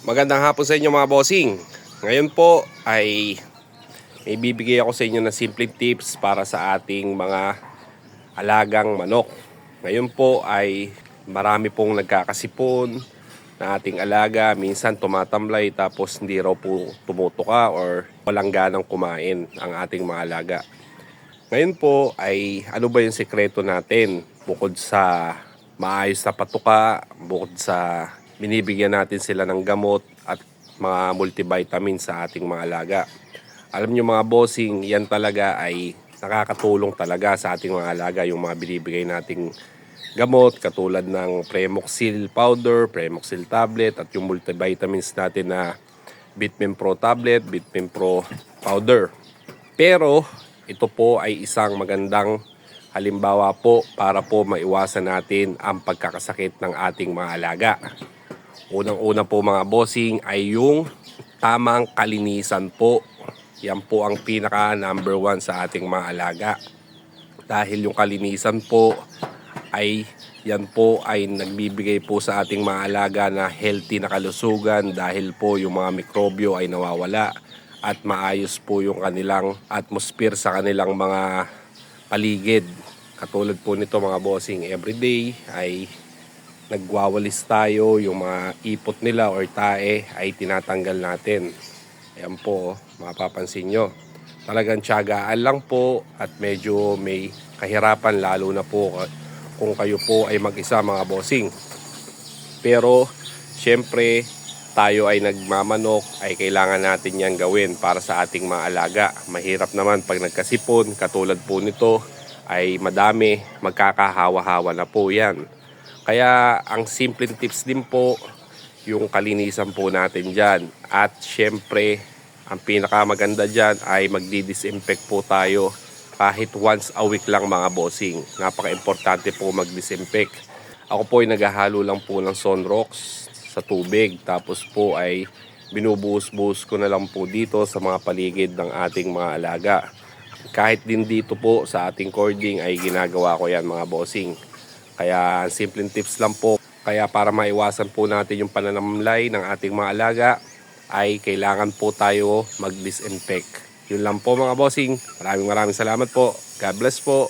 Magandang hapon sa inyo mga bossing. Ngayon po ay may bibigay ako sa inyo ng simpleng tips para sa ating mga alagang manok. Ngayon po ay marami pong nagkakasipon na ating alaga. Minsan tumatamlay tapos hindi raw po tumutuka or walang ganang kumain ang ating mga alaga. Ngayon po ay ano ba yung sekreto natin bukod sa maayos na patuka, bukod sa binibigyan natin sila ng gamot at mga multivitamin sa ating mga alaga. Alam nyo mga bossing, yan talaga ay nakakatulong talaga sa ating mga alaga yung mga binibigay nating gamot katulad ng Premoxil powder, Premoxil tablet at yung multivitamins natin na Vitamin Pro tablet, Vitamin Pro powder. Pero ito po ay isang magandang halimbawa po para po maiwasan natin ang pagkakasakit ng ating mga alaga. Unang-una po mga bossing ay yung tamang kalinisan po. Yan po ang pinaka number 1 sa ating mga alaga. Dahil yung kalinisan po ay yan po ay nagbibigay po sa ating mga alaga na healthy na kalusugan dahil po yung mga mikrobyo ay nawawala at maayos po yung kanilang atmosphere sa kanilang mga paligid. Katulad po nito mga bossing, everyday ay nagwawalis tayo, yung mga ipot nila or tae ay tinatanggal natin. Ayan po, mapapansin nyo. Talagang tiyagaan lang po at medyo may kahirapan lalo na po kung kayo po ay mag-isa mga bossing. Pero syempre tayo ay nagmamanok ay kailangan natin yan gawin para sa ating mga alaga. Mahirap naman pag nagkasipon, katulad po nito ay madami, magkakahawa-hawa na po yan. Kaya ang simple tips din po, yung kalinisan po natin dyan. At syempre, ang pinakamaganda dyan ay magdi-disinfect po tayo kahit once a week lang mga bossing. Napaka-importante po mag-disinfect. Ako po ay naghahalo lang po ng Sunrox sa tubig. Tapos po ay binubuhos-buhos ko na lang po dito sa mga paligid ng ating mga alaga. Kahit din dito po sa ating cording ay ginagawa ko yan mga bossing. Kaya simpleng tips lang po. Kaya para maiwasan po natin yung pananamlay ng ating mga alaga ay kailangan po tayo mag-disinfect. Yun lang po mga bossing. Maraming salamat po. God bless po.